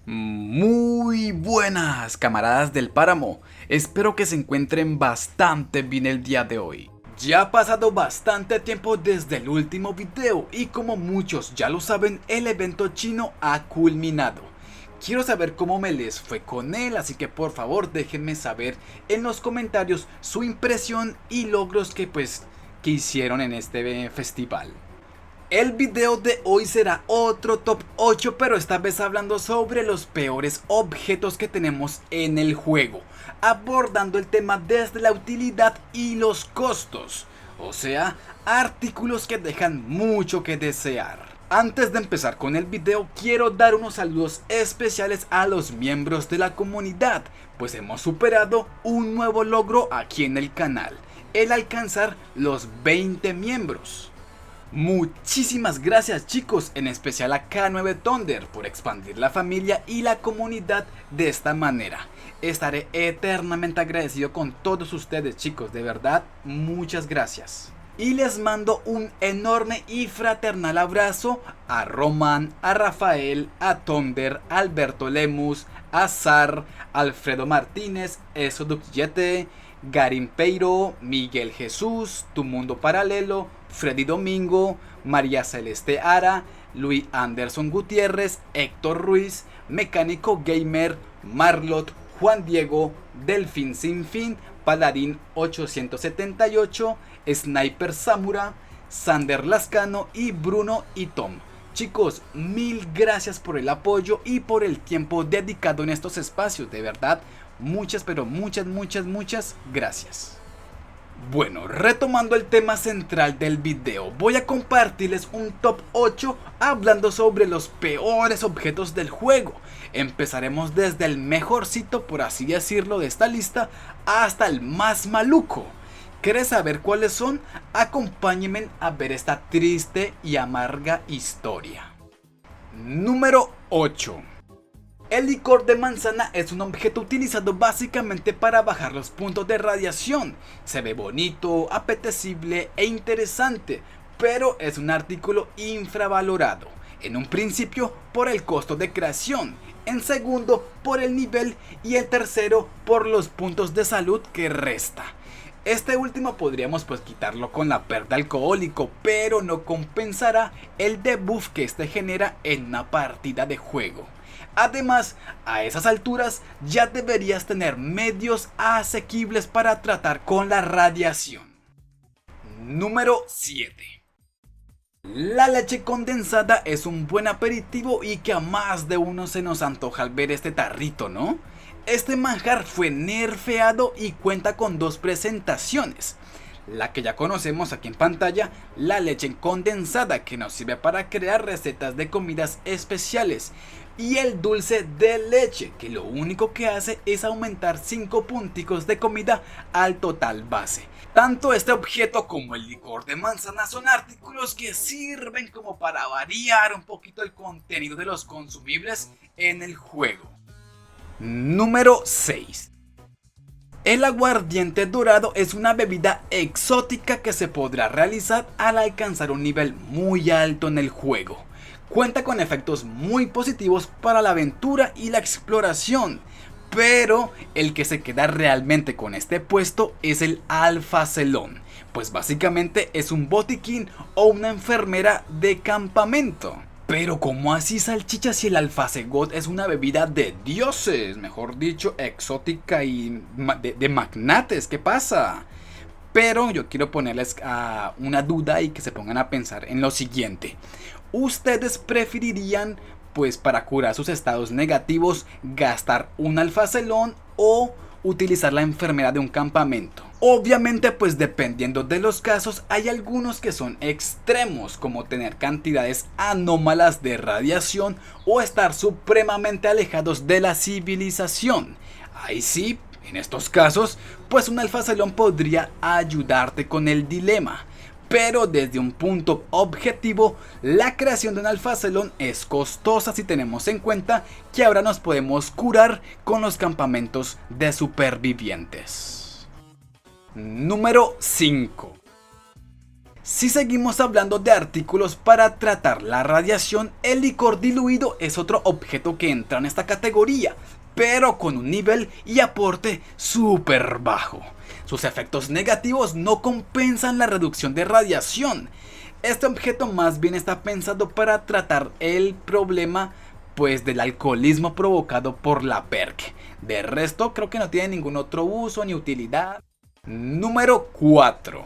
Muy buenas, camaradas del páramo, espero que se encuentren bastante bien el día de hoy. Ya ha pasado bastante tiempo desde el último video y como muchos ya lo saben, el evento chino ha culminado. Quiero saber cómo me les fue con él, así que por favor déjenme saber en los comentarios su impresión y logros que hicieron en este festival. El video de hoy será otro top 8, pero esta vez hablando sobre los peores objetos que tenemos en el juego, abordando el tema desde la utilidad y los costos, o sea, artículos que dejan mucho que desear. Antes de empezar con el video, quiero dar unos saludos especiales a los miembros de la comunidad, pues hemos superado un nuevo logro aquí en el canal, el alcanzar los 20 miembros. Muchísimas gracias chicos, en especial a K9 Thunder por expandir la familia y la comunidad de esta manera. Estaré eternamente agradecido con todos ustedes chicos, de verdad, muchas gracias. Y les mando un enorme y fraternal abrazo a Román, a Rafael, a Thunder, a Alberto Lemus, a Zar, Alfredo Martínez, Esodukjete, Garim Peiro, Miguel Jesús, Tu Mundo Paralelo, Freddy Domingo, María Celeste Ara, Luis Anderson Gutiérrez, Héctor Ruiz, Mecánico Gamer, Marlot, Juan Diego, Delfín Sin Fin, Paladín 878, Sniper Samura, Sander Lascano y Bruno y Tom. Chicos, mil gracias por el apoyo y por el tiempo dedicado en estos espacios, de verdad, muchas pero muchas gracias. Bueno, retomando el tema central del video, voy a compartirles un top 8 hablando sobre los peores objetos del juego. Empezaremos desde el mejorcito, por así decirlo, de esta lista hasta el más maluco. ¿Quieres saber cuáles son? Acompáñenme a ver esta triste y amarga historia. Número 8. El licor de manzana es un objeto utilizado básicamente para bajar los puntos de radiación. Se ve bonito, apetecible e interesante, pero es un artículo infravalorado. En un principio por el costo de creación, en segundo por el nivel y en tercero por los puntos de salud que resta. Este último podríamos quitarlo con la perla alcohólico, pero no compensará el debuff que este genera en una partida de juego. Además, a esas alturas ya deberías tener medios asequibles para tratar con la radiación. Número 7. La leche condensada es un buen aperitivo y que a más de uno se nos antoja al ver este tarrito, ¿no? Este manjar fue nerfeado y cuenta con dos presentaciones. La que ya conocemos aquí en pantalla, la leche condensada, que nos sirve para crear recetas de comidas especiales, y el dulce de leche, que lo único que hace es aumentar 5 punticos de comida al total base. Tanto este objeto como el licor de manzana son artículos que sirven como para variar un poquito el contenido de los consumibles en el juego. Número 6. El aguardiente dorado es una bebida exótica que se podrá realizar al alcanzar un nivel muy alto en el juego. Cuenta con efectos muy positivos para la aventura y la exploración, pero el que se queda realmente con este puesto es el Alfa Celón, pues básicamente es un botiquín o una enfermera de campamento. Pero ¿cómo así, salchicha, si el alfacegot es una bebida de dioses? Mejor dicho, exótica y de magnates, ¿qué pasa? Pero yo quiero ponerles una duda y que se pongan a pensar en lo siguiente. ¿Ustedes preferirían, para curar sus estados negativos, gastar un alfacelón o utilizar la enfermera de un campamento? Obviamente dependiendo de los casos hay algunos que son extremos, como tener cantidades anómalas de radiación o estar supremamente alejados de la civilización. Ahí sí, en estos casos un alfacelón podría ayudarte con el dilema. Pero desde un punto objetivo, la creación de un alfacelón es costosa si tenemos en cuenta que ahora nos podemos curar con los campamentos de supervivientes. Número 5. Si seguimos hablando de artículos para tratar la radiación, el licor diluido es otro objeto que entra en esta categoría, pero con un nivel y aporte súper bajo. Sus efectos negativos no compensan la reducción de radiación. Este objeto más bien está pensado para tratar el problema pues del alcoholismo provocado por la perk. De resto creo que no tiene ningún otro uso ni utilidad. Número 4.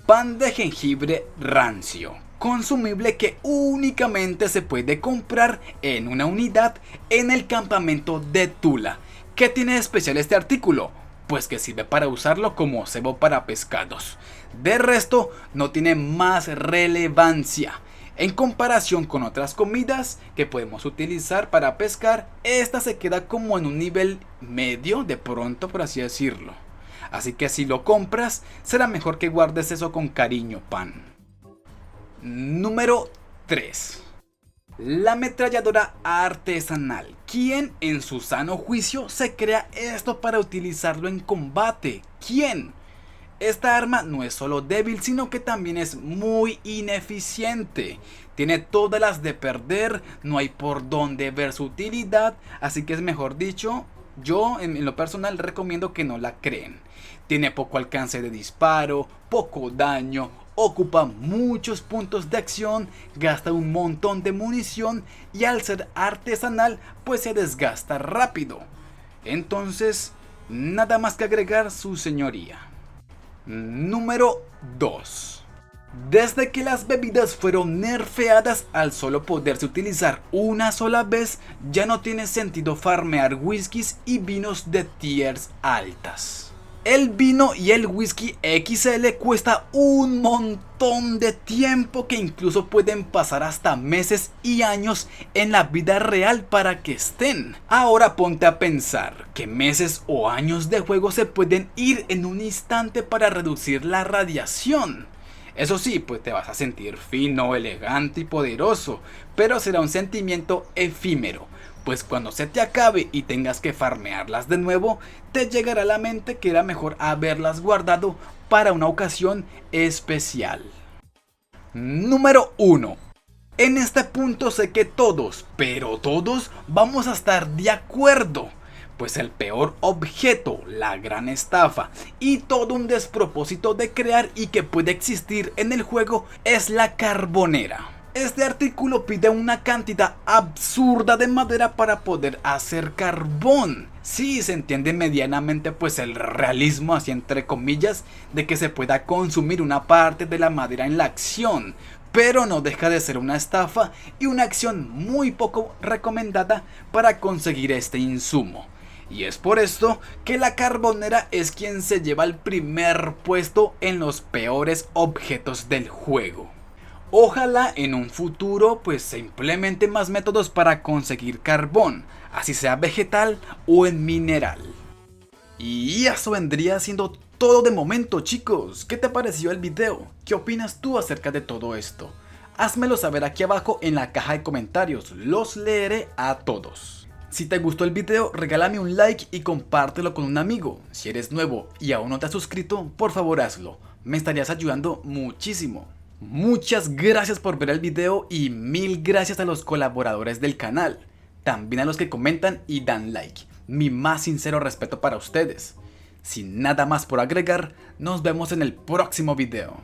Pan de jengibre rancio, consumible que únicamente se puede comprar en una unidad en el campamento de Tula. ¿Qué tiene de especial este artículo? Pues que sirve para usarlo como cebo para pescados. De resto no tiene más relevancia. En comparación con otras comidas que podemos utilizar para pescar, esta se queda como en un nivel medio de pronto, por así decirlo. Así que si lo compras, será mejor que guardes eso con cariño, pan. Número 3. La ametralladora artesanal. ¿Quién en su sano juicio se crea esto para utilizarlo en combate? ¿Quién? Esta arma no es solo débil, sino que también es muy ineficiente. Tiene todas las de perder, no hay por dónde ver su utilidad, así que es mejor dicho, yo en lo personal recomiendo que no la creen. Tiene poco alcance de disparo, poco daño, ocupa muchos puntos de acción, gasta un montón de munición y al ser artesanal pues se desgasta rápido. Entonces, nada más que agregar, su señoría. Número 2. Desde que las bebidas fueron nerfeadas al solo poderse utilizar una sola vez, ya no tiene sentido farmear whiskies y vinos de tiers altas. El vino y el whisky XL cuesta un montón de tiempo que incluso pueden pasar hasta meses y años en la vida real para que estén. Ahora ponte a pensar que meses o años de juego se pueden ir en un instante para reducir la radiación. Eso sí, pues te vas a sentir fino, elegante y poderoso, pero será un sentimiento efímero. Pues cuando se te acabe y tengas que farmearlas de nuevo, te llegará a la mente que era mejor haberlas guardado para una ocasión especial. Número 1. En este punto sé que todos, pero todos, vamos a estar de acuerdo. Pues el peor objeto, la gran estafa y todo un despropósito de crear y que puede existir en el juego es la carbonera. Este artículo pide una cantidad absurda de madera para poder hacer carbón. Sí, se entiende medianamente pues el realismo, así entre comillas, de que se pueda consumir una parte de la madera en la acción. Pero no deja de ser una estafa y una acción muy poco recomendada para conseguir este insumo. Y es por esto que la carbonera es quien se lleva el primer puesto en los peores objetos del juego. Ojalá en un futuro pues se implementen más métodos para conseguir carbón, así sea vegetal o en mineral. Y eso vendría siendo todo de momento, chicos. ¿Qué te pareció el video? ¿Qué opinas tú acerca de todo esto? Házmelo saber aquí abajo en la caja de comentarios, los leeré a todos. Si te gustó el video, regálame un like y compártelo con un amigo. Si eres nuevo y aún no te has suscrito, por favor hazlo, me estarías ayudando muchísimo. Muchas gracias por ver el video y mil gracias a los colaboradores del canal, también a los que comentan y dan like, mi más sincero respeto para ustedes. Sin nada más por agregar, nos vemos en el próximo video.